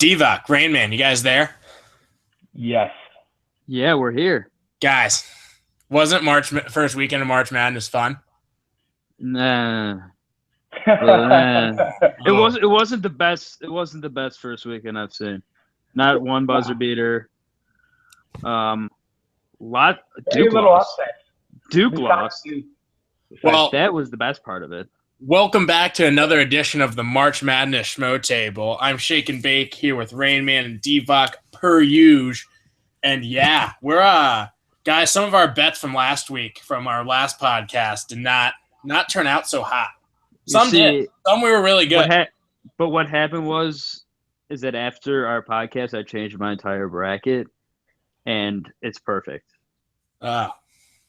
Divock, Rain Man, you guys there? Yes. Yeah, we're here. Guys, wasn't first weekend of March Madness fun? Nah. Oh. It wasn't the best. It wasn't the best first weekend I've seen. Not one buzzer beater. Duke lost. Duke lost. Well, that was the best part of it. Welcome back to another edition of the March Madness Schmo Table. I'm Shake and Bake here with Rain Man and Divock per usual. And yeah, we're guys, some of our bets from last week from our last podcast did not turn out so hot. Some did. Some we were really good. But what happened is that after our podcast, I changed my entire bracket, and it's perfect. Oh,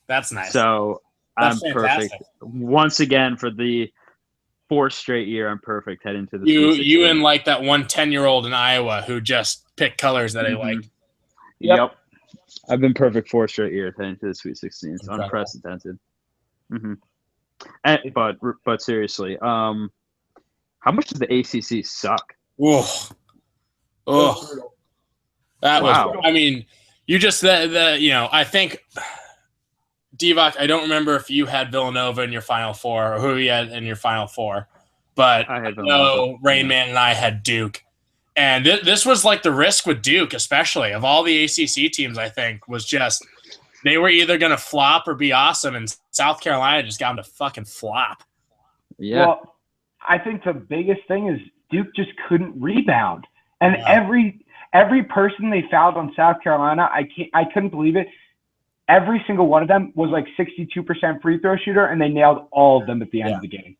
that's nice. So that's I'm fantastic. perfect once again for the fourth straight year. I'm perfect heading to the you and like that 10-year-old in Iowa who just picked colors that I liked. Yep. I've been perfect 4 straight years heading to the Sweet 16. It's unprecedented. But seriously, how much does the ACC suck? Oh, that was. I mean, you just I think Divock. I don't remember if you had Villanova in your Final Four or who you had in your Final Four, but I had Villanova. Rain Man and I had Duke. And this was like the risk with Duke, especially of all the ACC teams, I think, was just they were either going to flop or be awesome, and South Carolina just got them to fucking flop. Yeah. Well, I think the biggest thing is Duke just couldn't rebound. And every person they fouled on South Carolina, I couldn't believe it. Every single one of them was like 62% free throw shooter, and they nailed all of them at the end of the game.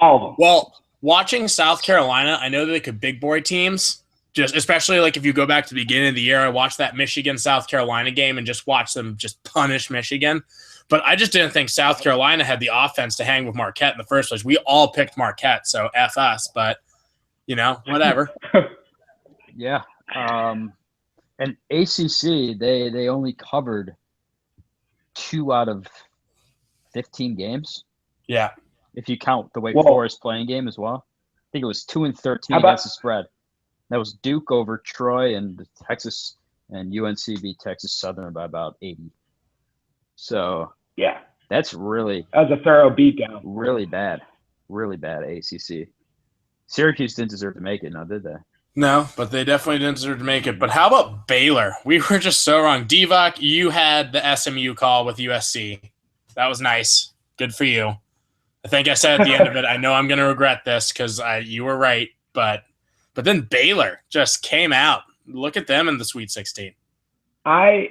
All of them. Well, watching South Carolina, I know that they could big boy teams, just especially like if you go back to the beginning of the year, I watched that Michigan-South Carolina game and just watched them just punish Michigan. But I just didn't think South Carolina had the offense to hang with Marquette in the first place. We all picked Marquette, so F us, but, whatever. Yeah. And ACC, they only covered 2 out of 15 games. Yeah. If you count the Wake Forest playing game as well. I think it was 2-13 against the spread. That was Duke over Troy, and Texas and UNC beat Texas Southern by about 80. So yeah, that was a thorough beatdown. Really bad ACC. Syracuse didn't deserve to make it, now did they? No, but they definitely didn't deserve to make it. But how about Baylor? We were just so wrong. Divock, you had the SMU call with USC. That was nice. Good for you. I think I said at the end of it, I know I'm going to regret this because you were right. But then Baylor just came out. Look at them in the Sweet 16. I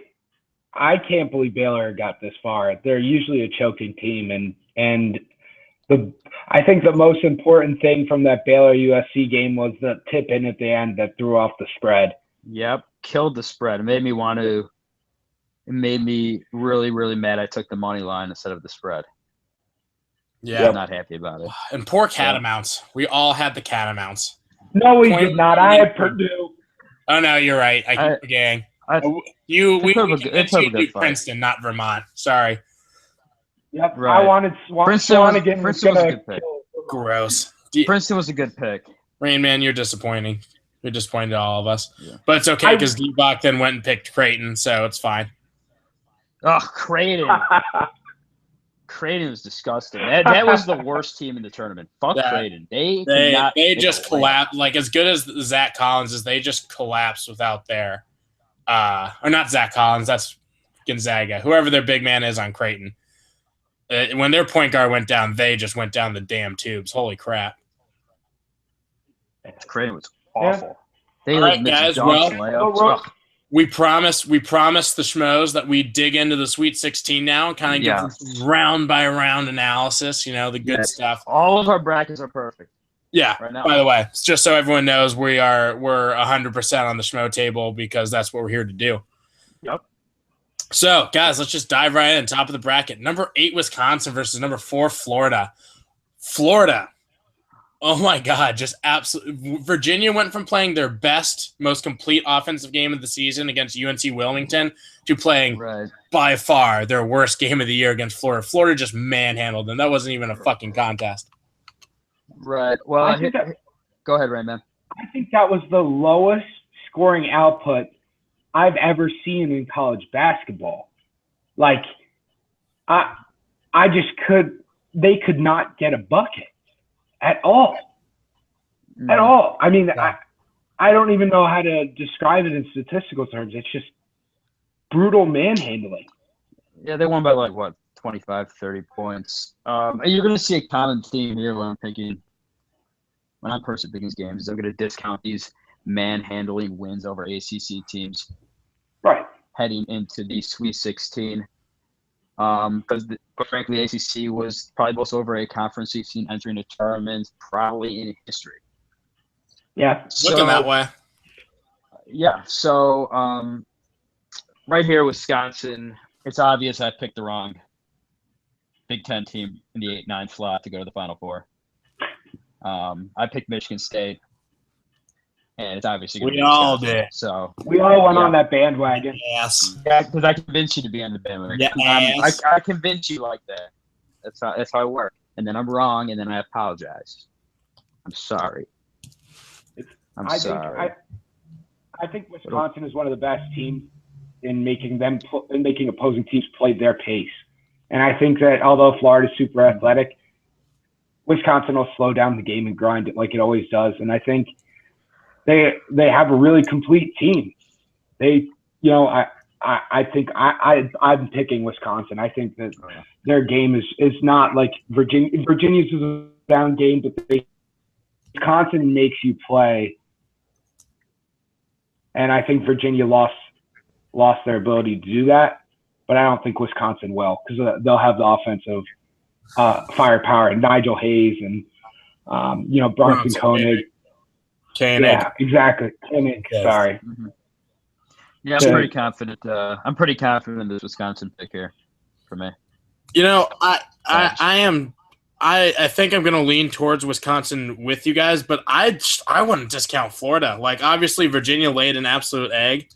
can't believe Baylor got this far. They're usually a choking team, and I think the most important thing from that Baylor USC game was the tip in at the end that threw off the spread. Yep, killed the spread. It made me really, really mad. I took the money line instead of the spread. Yeah, I'm not happy about it. And poor Catamounts. We all had the Catamounts. No, we did not. I had Purdue. Oh no, you're right. I keep forgetting. We beat Princeton, not Vermont. Sorry. Yep. Right. I wanted Princeton was a good pick. Gross. Princeton was a good pick. Rain Man, you're disappointing. You're disappointing to all of us. Yeah. But it's okay because Divock then went and picked Creighton, so it's fine. Oh, Creighton. Creighton was disgusting. That was the worst team in the tournament. Fuck Creighton. They just collapsed. Like, as good as Zach Collins is, they just collapsed without their or not Zach Collins, that's Gonzaga. Whoever their big man is on Creighton. When their point guard went down, they just went down the damn tubes. Holy crap. Creighton was awful. Yeah. All right, guys. Well, we promised the schmoes that we dig into the Sweet 16 now and kind of give round by round analysis, the good stuff. All of our brackets are perfect. Yeah. Right now. By the way, just so everyone knows, we're 100% on the schmo table because that's what we're here to do. Yep. So, guys, let's just dive right in. Top of the bracket. Number 8, Wisconsin versus number 4, Florida. Florida. Oh, my God. Just absolutely. Virginia went from playing their best, most complete offensive game of the season against UNC Wilmington to playing by far their worst game of the year against Florida. Florida just manhandled them. That wasn't even a fucking contest. Right. Well, go ahead, Raymond. I think that was the lowest scoring output I've ever seen in college basketball. Like, they could not get a bucket at all. At all. I mean, I don't even know how to describe it in statistical terms. It's just brutal manhandling. Yeah, they won by 25, 30 points. You're going to see a common theme here when I'm personally picking these games. They're going to discount these manhandling wins over ACC teams, right, heading into the Sweet 16. Because, frankly, ACC was probably most over a conference 16 entering a tournament probably in history. Yeah, looking that way. Yeah, so right here, Wisconsin. It's obvious I picked the wrong Big Ten team in the 8-9 slot to go to the Final Four. I picked Michigan State, and it's obviously going to be all Wisconsin. did. So we all went on that bandwagon. Yes. Yeah, because I convinced you to be on the bandwagon. Yes. I convinced you like that. That's how I work. And then I'm wrong, and then I apologize. I'm sorry. I'm sorry. I think Wisconsin is one of the best teams in making opposing teams play their pace. And I think that although Florida's super athletic, Wisconsin will slow down the game and grind it like it always does. And I think they have a really complete team. I think I'm picking Wisconsin. I think that their game is not like Virginia. Virginia's is a down game, but Wisconsin makes you play. And I think Virginia lost their ability to do that, but I don't think Wisconsin will because they'll have the offensive firepower and Nigel Hayes and Bronson Koenig. Yeah, exactly. Koenig. Yes. Sorry. Mm-hmm. Yeah, I'm pretty confident. I'm pretty confident in this Wisconsin pick here for me. I think I'm going to lean towards Wisconsin with you guys, but I wouldn't discount Florida. Like, obviously, Virginia laid an absolute egg,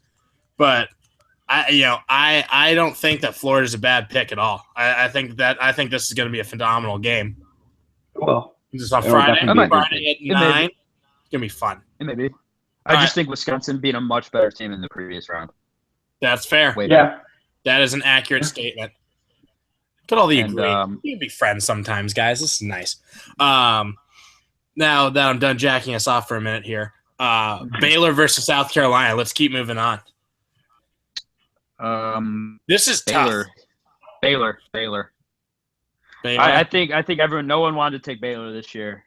but I don't think that Florida's a bad pick at all. I think this is going to be a phenomenal game. Well, just on Friday at 9. It's going to be fun. It may be. I just think Wisconsin being a much better team in the previous round. That's fair. That is an accurate statement. Could all agree. You can be friends sometimes, guys. This is nice. Now that I'm done jacking us off for a minute here, Baylor versus South Carolina. Let's keep moving on. This is Baylor. tough. Baylor. I think no one wanted to take Baylor this year,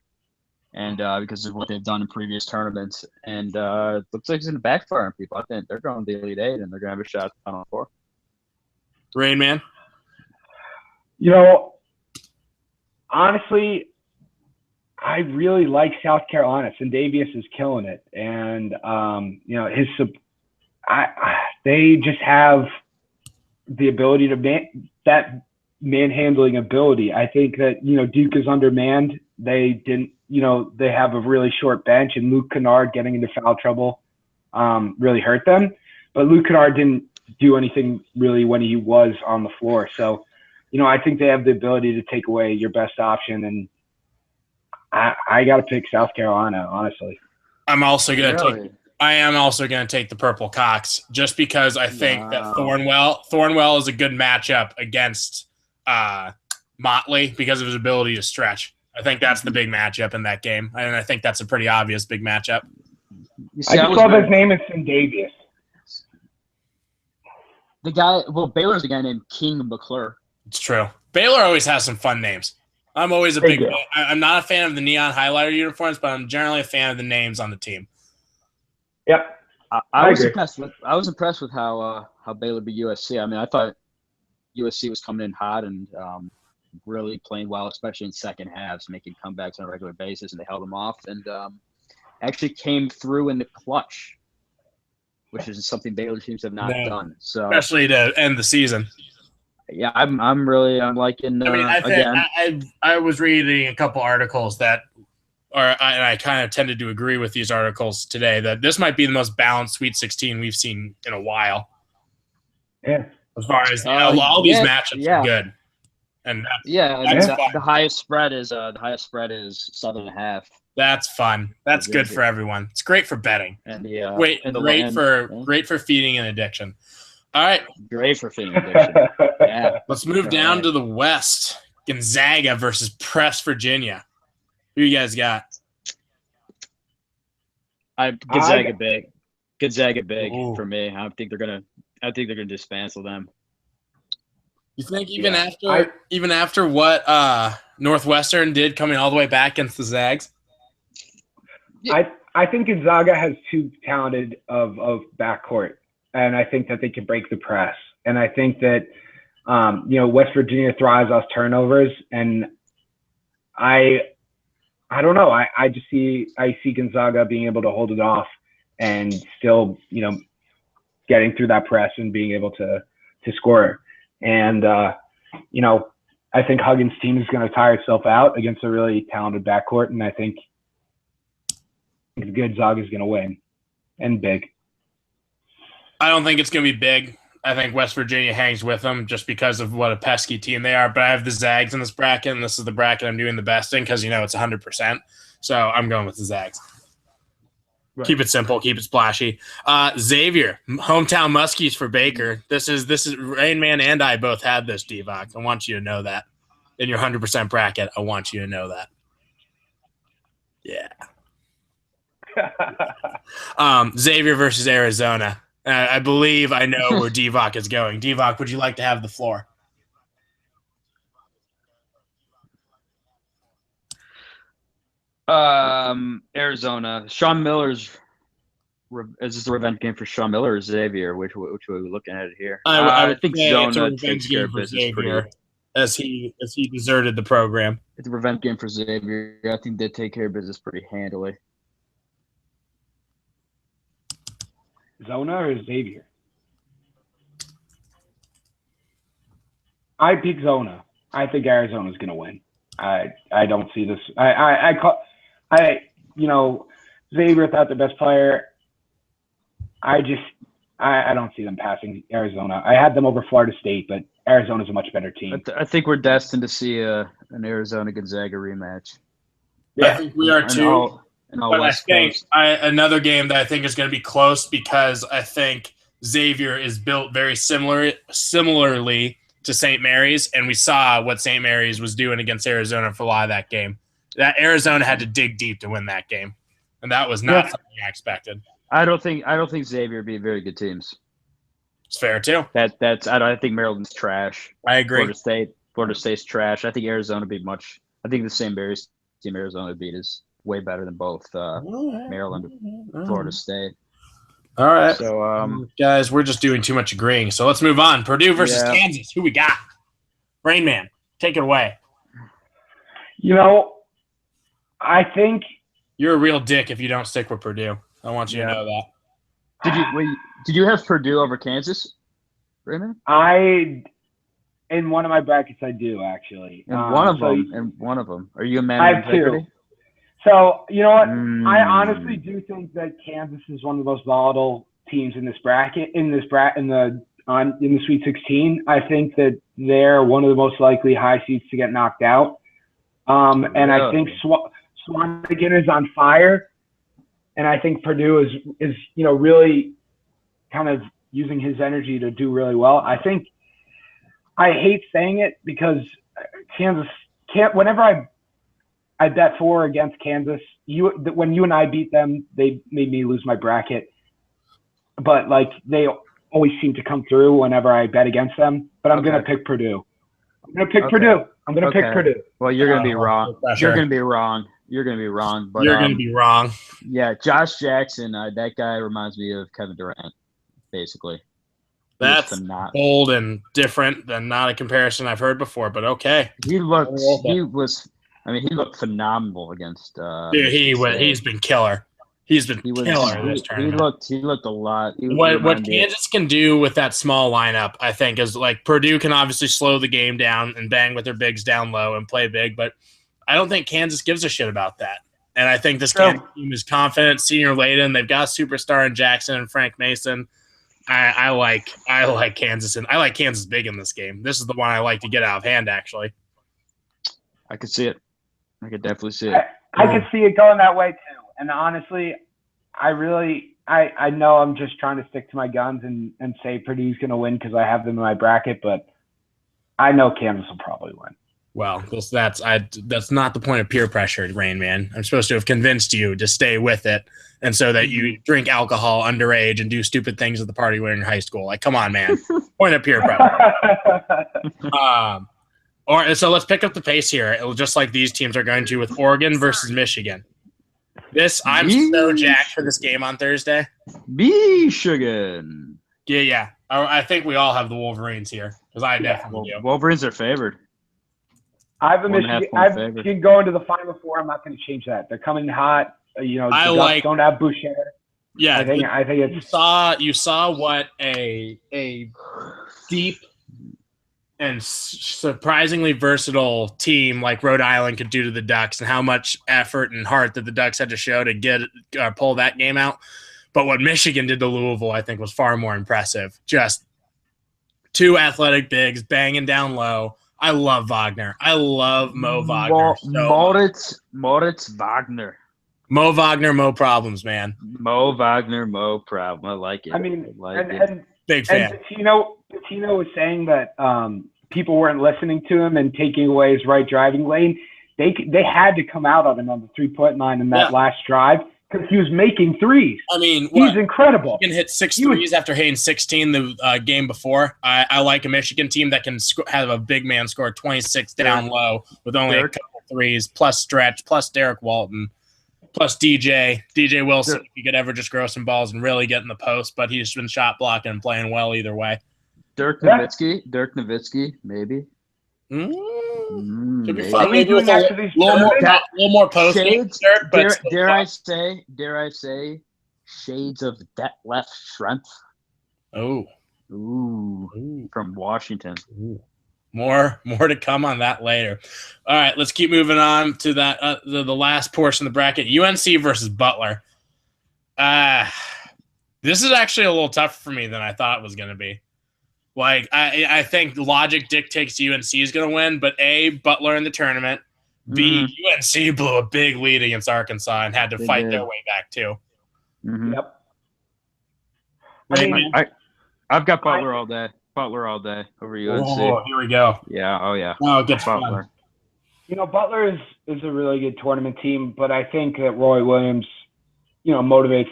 and because of what they've done in previous tournaments, and it looks like it's going to backfire on people. I think they're going to the Elite Eight, and they're going to have a shot at the Final Four. Rain Man. Honestly, I really like South Carolina. Sendavius is killing it, and they just have the ability to that manhandling ability. I think that Duke is undermanned. They didn't, they have a really short bench, and Luke Kennard getting into foul trouble really hurt them. But Luke Kennard didn't do anything really when he was on the floor. So, I think they have the ability to take away your best option, and I got to pick South Carolina, honestly. I am also going to take the Purple Cox just because I think that Thornwell is a good matchup against Motley because of his ability to stretch. I think that's the big matchup in that game, and I think that's a pretty obvious big matchup. I just love his name is Sendavius. Baylor's a guy named King McClure. It's true. Baylor always has some fun names. I'm always I'm not a fan of the neon highlighter uniforms, but I'm generally a fan of the names on the team. Yep. I was impressed with how Baylor beat USC. I mean, I thought USC was coming in hot and really playing well, especially in second halves, making comebacks on a regular basis, and they held them off and actually came through in the clutch, which is something Baylor teams have not done. So especially to end the season. Yeah, I'm liking. I was reading a couple articles and I kind of tended to agree with these articles today that this might be the most balanced Sweet 16 we've seen in a while. Yeah, as far as all these matchups are good, and the highest spread is 7.5. That's fun. That's good for everyone. It's great for betting. And great for feeding an addiction. All right. Great for feeding addiction. Yeah. Let's move down to the West. Gonzaga versus Press Virginia. Who you guys got? Gonzaga big. Ooh. For me. I think they're gonna dismantle them. You think even after what Northwestern did coming all the way back against the Zags? I think Gonzaga has too talented of backcourt, and I think that they can break the press. And I think that West Virginia thrives off turnovers, and I don't know. I see Gonzaga being able to hold it off and still getting through that press and being able to score. And I think Huggins' team is going to tire itself out against a really talented backcourt, and I think Gonzaga is going to win, and big. I don't think it's going to be big. I think West Virginia hangs with them just because of what a pesky team they are. But I have the Zags in this bracket, and this is the bracket I'm doing the best in because it's 100%. So I'm going with the Zags. Right. Keep it simple, keep it splashy. Xavier, hometown Muskies for Baker. This is Rain Man and I both had this, Divock. I want you to know that. In your 100% bracket, I want you to know that. Yeah. Xavier versus Arizona. I believe I know where Divock is going. Divock, would you like to have the floor? Arizona. Sean Miller's. Is this a revenge game for Sean Miller or Xavier? Which way are we looking at it here? I think Zona takes care of business as he deserted the program. It's a revenge game for Xavier. I think they take care of business pretty handily. Zona or Xavier? I pick Zona. I think Arizona's going to win. I don't see this. Xavier without the best player. I don't see them passing Arizona. I had them over Florida State, but Arizona's a much better team. I think we're destined to see an Arizona-Gonzaga rematch. Yeah, I think we are too. But I think another game that I think is going to be close because I think Xavier is built very similarly to St. Mary's, and we saw what St. Mary's was doing against Arizona for a lot of that game. That Arizona had to dig deep to win that game, and that was not something I expected. I don't think Xavier would be very good teams. It's fair too. I think Maryland's trash. I agree. Florida State's trash. I think Arizona would be much. I think the St. Mary's team Arizona beat is way better than both Maryland and Florida State. All right. So, guys, we're just doing too much agreeing. So let's move on. Purdue versus Kansas. Who we got? Rain Man, take it away. I think you're a real dick if you don't stick with Purdue. I want you to know that. Did you have Purdue over Kansas, Rain Man? In one of my brackets, I do actually. In one of them. Are you a man of integrity? Two. So, you know what? I honestly do think that Kansas is one of the most volatile teams in this bracket, in the Sweet 16. I think that they're one of the most likely high seeds to get knocked out. And I think Swanigan is on fire. And I think Purdue is really kind of using his energy to do really well. I hate saying it because Kansas can't, whenever I bet for or against Kansas. When you and I beat them, they made me lose my bracket. But they always seem to come through whenever I bet against them. But I'm gonna pick Purdue. I'm gonna pick Purdue. Well, you're gonna be wrong. You're gonna be wrong. But you're gonna be wrong. Yeah, Josh Jackson. That guy reminds me of Kevin Durant, basically. That's bold and different than not a comparison I've heard before. But okay. He looked phenomenal against. Dude, he's been killer. He's been killer in this tournament. He looked a lot. What Kansas can do with that small lineup, I think, is Purdue can obviously slow the game down and bang with their bigs down low and play big, but I don't think Kansas gives a shit about that. And I think this Kansas team is confident. Senior laden, they've got a superstar in Jackson and Frank Mason. I like Kansas, and I like Kansas big in this game. This is the one I like to get out of hand, actually. I could see it. I could definitely see it. I could see it going that way too. And honestly, I know I'm just trying to stick to my guns and say Purdue's going to win because I have them in my bracket, but I know Kansas will probably win. Well, that's not the point of peer pressure, Rain Man. I'm supposed to have convinced you to stay with it, and so that you drink alcohol underage and do stupid things at the party when you're in high school. Like, come on, man. Point of peer pressure. So let's pick up the pace here. It'll just like these teams are going to with Oregon versus Michigan. I'm so jacked for this game on Thursday. Michigan. Yeah. I think we all have the Wolverines here because I definitely do. Wolverines are favored. I have a Michigan going to the Final Four. I'm not going to change that. They're coming hot. Don't have Boucher. Yeah, I think it's. You saw what a deep and surprisingly versatile team like Rhode Island could do to the Ducks, and how much effort and heart that the Ducks had to show to pull that game out. But what Michigan did to Louisville, I think, was far more impressive. Just two athletic bigs banging down low. I love Wagner. I love Mo Wagner. Moritz Wagner. Mo Wagner, Mo problems, man. Mo Wagner, Mo problem. I like it. I mean, big fan. And Patino was saying that people weren't listening to him and taking away his right driving lane. They had to come out on him on the 3-point line in that last drive because he was making threes. I mean, he's incredible. He can hit 6 threes after hitting 16 the game before. I like a Michigan team that can have a big man score 26 down low with only a couple threes, plus stretch, plus Derek Walton, plus DJ Wilson. If you could ever just grow some balls and really get in the post, but he's been shot blocking and playing well either way. Dirk Nowitzki, maybe. Could be fun. Maybe with a little more post. Dare I say, shades of that left strength. Ooh, from Washington. Ooh. More to come on that later. All right, let's keep moving on to that the last portion of the bracket. UNC versus Butler. This is actually a little tougher for me than I thought it was going to be. Like, I think logic dictates UNC is going to win, but A, Butler in the tournament. B, UNC blew a big lead against Arkansas and had to fight their way back, too. Mm-hmm. Yep. I've got Butler all day. Butler all day over UNC. Oh, here we go. Yeah, oh, yeah. Oh, good Butler. Butler is a really good tournament team, but I think that Roy Williams, motivates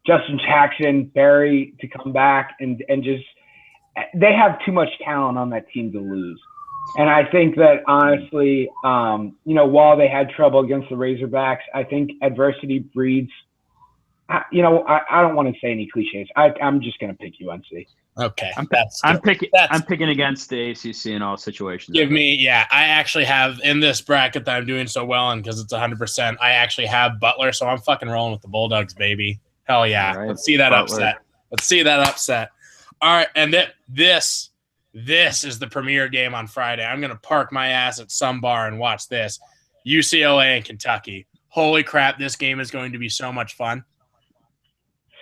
Justin Jackson, Barry to come back and just – they have too much talent on that team to lose. And I think that, honestly, while they had trouble against the Razorbacks, I think adversity breeds I don't want to say any cliches. I'm just going to pick UNC. Okay. I'm picking against the ACC in all situations. I actually have in this bracket that I'm doing so well in because it's 100%. I actually have Butler, so I'm fucking rolling with the Bulldogs, baby. Hell yeah. Right. Let's see that upset. All right, and this is the premier game on Friday. I'm going to park my ass at some bar and watch this. UCLA and Kentucky. Holy crap, this game is going to be so much fun.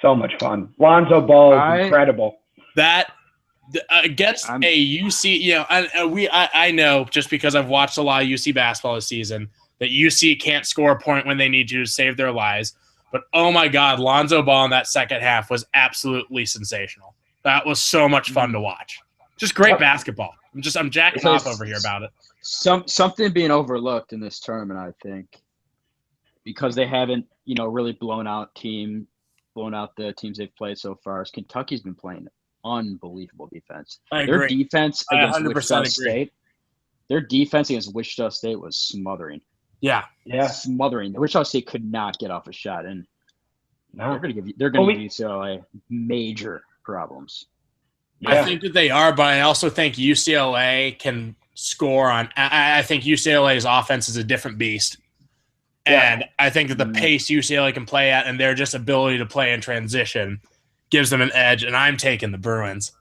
So much fun. Lonzo Ball is incredible. That against a UC, I know just because I've watched a lot of UC basketball this season that UC can't score a point when they need to save their lives. But, oh, my God, Lonzo Ball in that second half was absolutely sensational. That was so much fun to watch. Just great basketball. I'm jacking off over here about it. Something being overlooked in this tournament, I think, because they haven't, really blown out the teams they've played so far. Is Kentucky's been playing unbelievable defense. Their defense against Wichita State. Their defense against Wichita State was smothering. Yeah. Smothering. Wichita State could not get off a shot, and they're going to give UCLA major problems. I think that they are, but I also think UCLA can score on. I think UCLA's offense is a different beast. And I think that the pace UCLA can play at and their just ability to play in transition gives them an edge. And I'm taking the Bruins.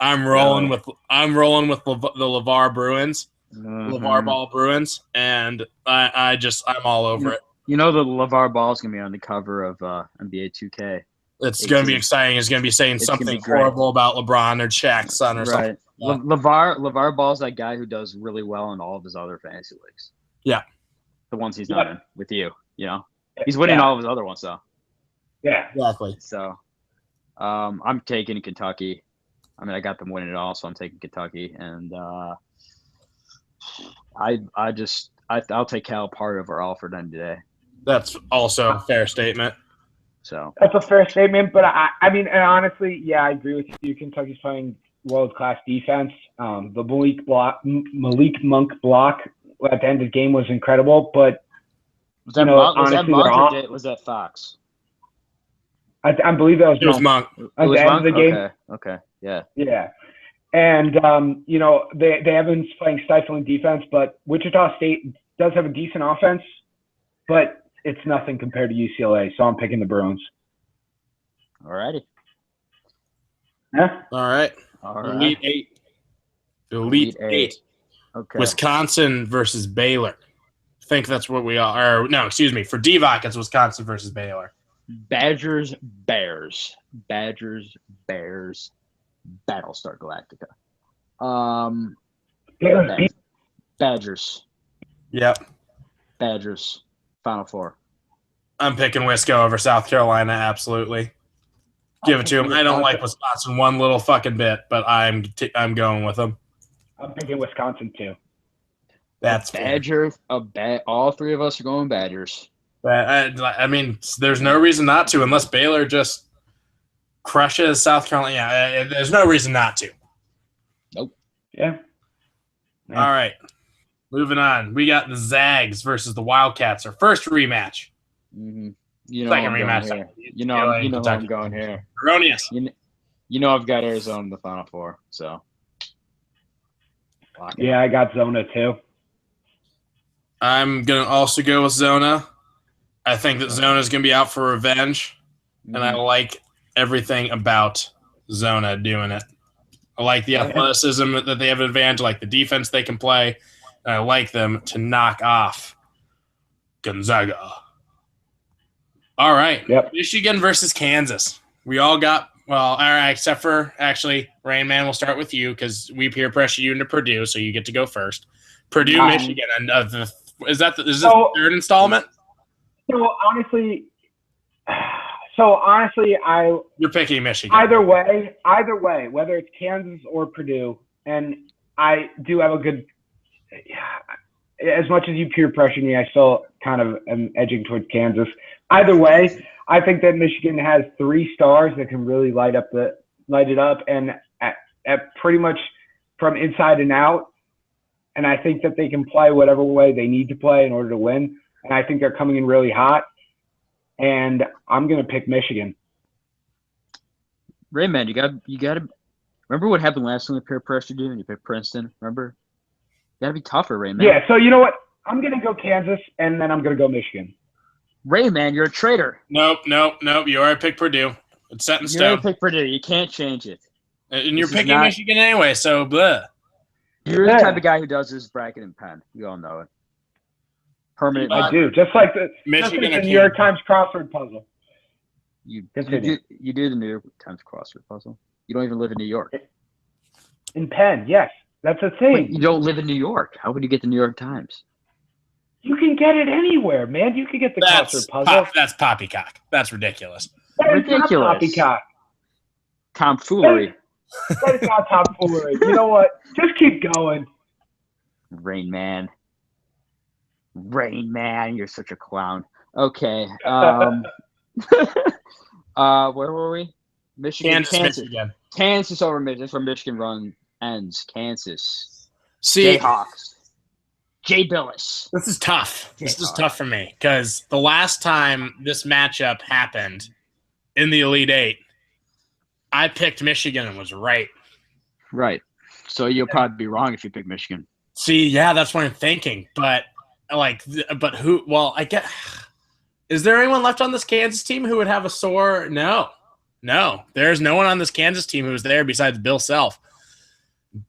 I'm rolling with the LeVar Bruins, LeVar Ball Bruins, and I'm all over it. The LeVar Ball is going to be on the cover of NBA 2K. It's going to be exciting. It's going to be saying something horrible about LeBron or Shaq's son or something. LeVar Ball's that guy who does really well in all of his other fantasy leagues. Yeah. the ones he's not in with you. You know, he's winning all of his other ones though. Yeah, Exactly. So, I'm taking Kentucky. I mean, I got them winning it all, so I'm taking Kentucky, and I'll take Calipari over Alford any day. That's also a fair statement. So that's a fair statement, but I mean, and honestly, yeah, I agree with you. Kentucky's playing world-class defense. The Malik Monk block at the end of the game was incredible, but was that Monk or was that Fox? I believe that was It was Monk. At the end of the game. Okay, yeah. Yeah. And, they have been playing stifling defense, but Wichita State does have a decent offense, but it's nothing compared to UCLA, so I'm picking the Bruins. All righty. Yeah. All right. Elite Eight. Elite Eight. Okay. Wisconsin versus Baylor. I think that's what we are. Or, no, excuse me. For DVOC, it's Wisconsin versus Baylor. Badgers, Bears. Badgers, Bears. Battlestar Galactica. Badgers. Yep. Badgers. Final Four. I'm picking Wisco over South Carolina, absolutely. Give it to him. I don't like Wisconsin one little fucking bit, but I'm going with them. I'm picking Wisconsin too. That's Badgers. All three of us are going Badgers. I mean, there's no reason not to unless Baylor just crushes South Carolina. Yeah, there's no reason not to. Nope. Yeah. All right. Moving on. We got the Zags versus the Wildcats. Our first rematch. Mm-hmm. You know Second rematch. Here. You know I'm going here. Erroneous. You know I've got Arizona in the Final Four, so. Yeah, I got Zona too. I'm going to also go with Zona. I think that Zona is going to be out for revenge, and I like everything about Zona doing it. I like the athleticism that they have an advantage. I like the defense they can play. And I like them to knock off Gonzaga. All right. Yep. Michigan versus Kansas. We all got – well, all right, except for actually, Rain Man, we'll start with you because we peer pressure you into Purdue, so you get to go first. Purdue, Michigan. And is this the third installment? So honestly, you're picking Michigan. Either way, whether it's Kansas or Purdue, and I do have a good. As much as you peer pressure me, I still kind of am edging towards Kansas. Either way, I think that Michigan has 3 stars that can really light it up, and at pretty much from inside and out. And I think that they can play whatever way they need to play in order to win. And I think they're coming in really hot. And I'm going to pick Michigan. Rayman, you got to remember what happened last time we peer pressured you and you picked Princeton. Remember, you got to be tougher, Rayman. Yeah. So you know what? I'm going to go Kansas, and then I'm going to go Michigan. Rayman, you're a traitor. Nope. You already picked Purdue. It's set in stone. You already picked Purdue. You can't change it. And you're picking Michigan anyway, so blah. You're the type of guy who does his bracket in pen. You all know it. Permanent. I do. Just like the New York Times crossword puzzle. You do the New York Times crossword puzzle. You don't even live in New York. In pen, yes. That's a thing. Wait, you don't live in New York. How would you get the New York Times? You can get it anywhere, man. You can get the crossword puzzle. That's poppycock. That's ridiculous. That is not poppycock. Tomfoolery. That is not tomfoolery. You know what? Just keep going. Rain Man, you're such a clown. Okay. Where were we? Michigan. Michigan. Kansas over Michigan. That's where Michigan run ends. Kansas. See, Jayhawks. Jay Billis. This is tough. This is tough for me because the last time this matchup happened in the Elite Eight, I picked Michigan and was right. Right. So you'll probably be wrong if you pick Michigan. See, yeah, that's what I'm thinking. But who? Well, I get. Is there anyone left on this Kansas team who would have a sore? No. There's no one on this Kansas team who was there besides Bill Self.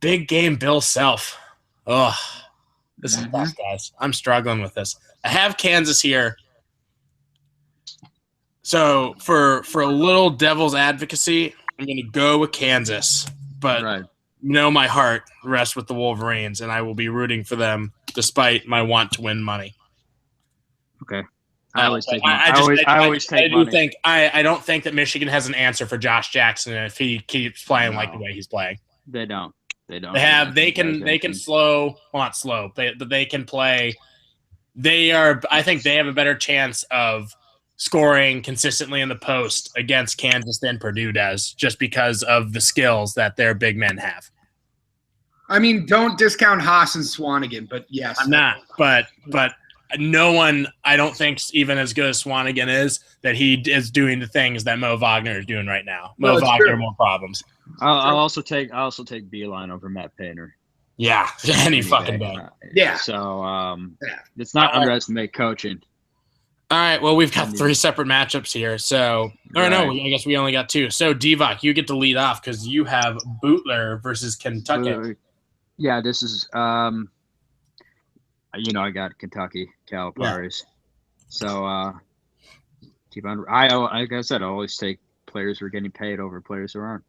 Big game, Bill Self. Ugh, this is tough, guys. I'm struggling with this. I have Kansas here. So for a little devil's advocacy, I'm going to go with Kansas. But know my heart rests with the Wolverines, and I will be rooting for them despite my want to win money. Okay. I always take. I don't think that Michigan has an answer for Josh Jackson if he keeps playing like the way he's playing. They don't. They can slow, well, not slow, but they can play. I think they have a better chance of scoring consistently in the post against Kansas than Purdue does, just because of the skills that their big men have. I mean, don't discount Haas and Swanigan, but yes. I'm not, but no one, I don't think, even as good as Swanigan is, that he is doing the things that Mo Wagner is doing right now. Mo Wagner more problems. I'll also take Beilein over Matt Painter. Yeah, any fucking day. Yeah. So it's not underestimate coaching. All right, well, we've got 3 separate matchups here. So, or no, I guess we only got 2. So, Divock, you get to lead off because you have Bootler versus Kentucky. Yeah, this is I got Kentucky, Calipari's. Yeah. So keep on. Like I said, I always take players who are getting paid over players who aren't.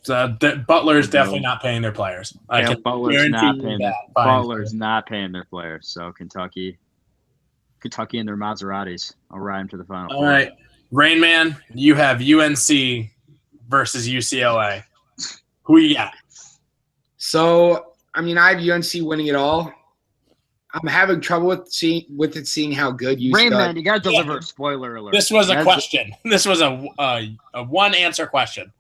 So Butler is definitely not paying their players. Butler's not paying their players. So Kentucky and their Maseratis. I'll ride them to the final. All right, Rain Man, you have UNC versus UCLA. Who you got? So, I mean, I have UNC winning it all. I'm having trouble with seeing how good UCLA. Rain Man, you got to deliver a spoiler alert. This was a question. This was a one-answer question.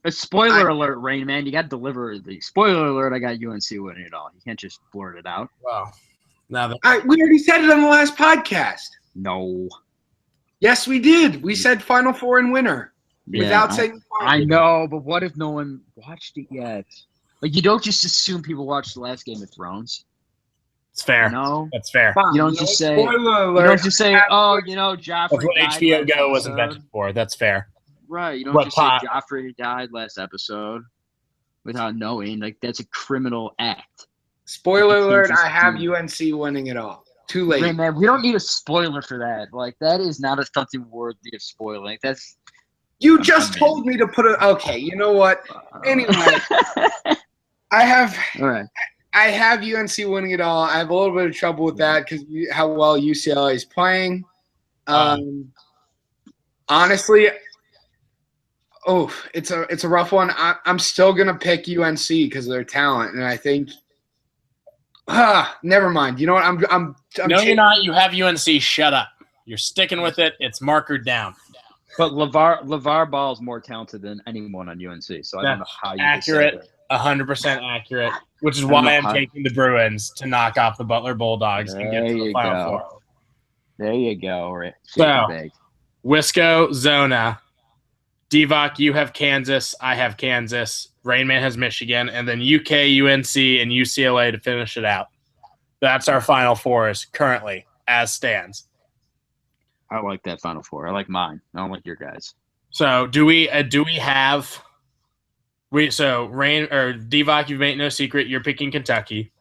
A spoiler alert, Rain Man. You got to deliver the spoiler alert. I got UNC winning it all. You can't just blurt it out. Wow. We already said it on the last podcast. No. Yes, we did. We said Final Four and winner without saying. I know, but what if no one watched it yet? Like, you don't just assume people watched the last Game of Thrones. It's fair. No, that's fair. You don't just say. Oh, Joffrey. That's what HBO Go was invented for. That's fair. Right. You don't just say Joffrey died last episode without knowing. Like, that's a criminal act. Spoiler alert, I have UNC winning it all. Too late. Hey, man, we don't need a spoiler for that. Like, that is not something worthy of spoiling. You just told me to put it. Okay, you know what? Anyway, I have UNC winning it all. I have a little bit of trouble with that because how well UCLA is playing. Honestly, it's a rough one. I'm still gonna pick UNC because of their talent, and I think. Never mind. You know what? I'm no, you're not. You have UNC. Shut up. You're sticking with it. It's markered down. But LeVar Ball is more talented than anyone on UNC. So I don't know how you accurate. 100% accurate. Which is why I'm taking the Bruins to knock off the Butler Bulldogs and get to the Final Four. There you go. Right. So, Wisco, Zona. Divock, you have Kansas. I have Kansas. Rainman has Michigan. And then UK, UNC, and UCLA to finish it out. That's our Final Fours currently, as stands. I like that Final Four. I like mine. I don't like your guys. So do we have Divock, you've made no secret, you're picking Kentucky.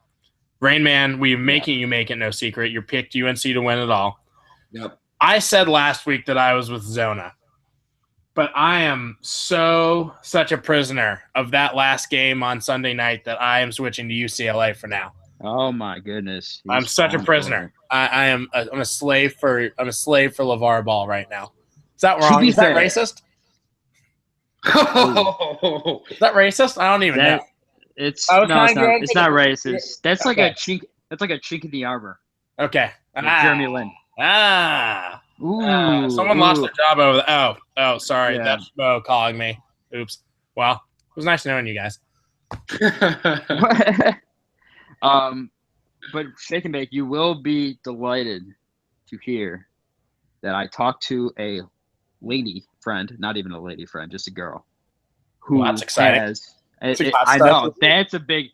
Rainman, we're making you make it no secret. You picked UNC to win it all. Yep. I said last week that I was with Zona. But I am such a prisoner of that last game on Sunday night that I am switching to UCLA for now. Oh my goodness! I'm such a prisoner. I'm a slave for LeVar Ball right now. Is that wrong? Is that racist? Is that racist? I don't even know. It's not racist. That's like a chink. That's like a chink in the armor. Okay. Jeremy Lin. Someone lost their job over there. Oh, sorry. Yeah. That's Mo calling me. Oops. Well, it was nice knowing you guys. But Shake and Bake, you will be delighted to hear that I talked to a lady friend, not even a lady friend, just a girl. That's exciting. I know. That's a big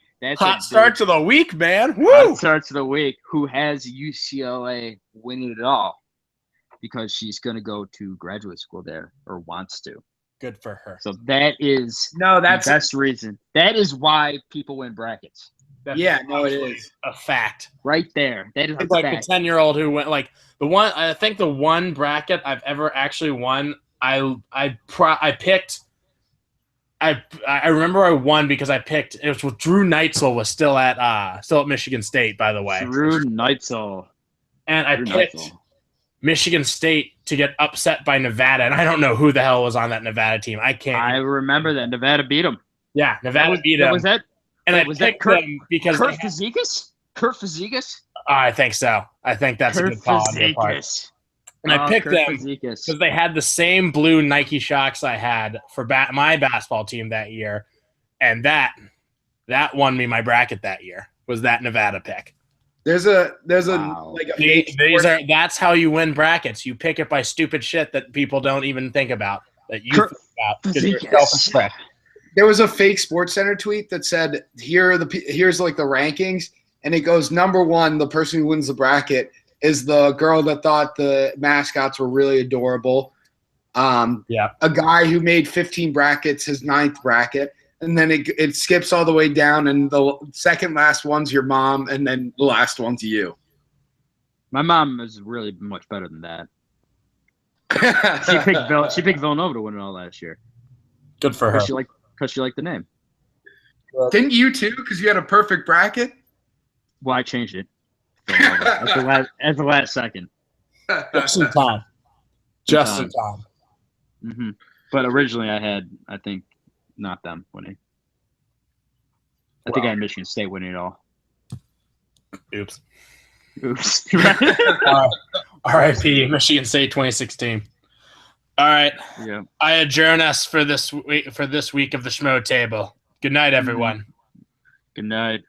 start to the week, man. Woo! Hot start to the week. Who has UCLA winning it all? Because she's going to go to graduate school there, or wants to. Good for her. So that is the best reason. That is why people win brackets. That's it is a fact right there. That is like the 10-year-old who went like the one. I think the one bracket I've ever actually won. I picked. I remember I won because I picked. It was with Drew Neitzel was still at Michigan State, by the way. Drew Neitzel. And I picked Michigan State to get upset by Nevada, and I don't know who the hell was on that Nevada team. I remember that Nevada beat them. Yeah, Nevada beat them. Was that? And I picked them because Kurt Fazekas? Kurt Fazekas? I think so. I think that's a good call on your part. And I picked them because they had the same blue Nike Shocks I had for my basketball team that year, and that won me my bracket that year. Was that Nevada pick? There's like a that's how you win brackets. You pick it by stupid shit that people don't even think about that you think about because you're self-expressed. There was a fake Sports Center tweet that said, here's like the rankings, and it goes number 1, the person who wins the bracket is the girl that thought the mascots were really adorable. A guy who made 15 brackets, his 9th bracket. And then it skips all the way down, and the second last one's your mom, and then the last one's you. My mom is really much better than that. She picked Villanova to win it all last year. Good for her. Because she liked the name. Didn't you too? Because you had a perfect bracket. Well, I changed it at the last second. Just in time. Just in time. Mm-hmm. But originally, I think. Not them winning. I think I had Michigan State winning it all. Oops. R.I.P. Michigan State 2016. All right. Yeah. I adjourn us for this week of the Schmo Table. Good night, everyone. Good night.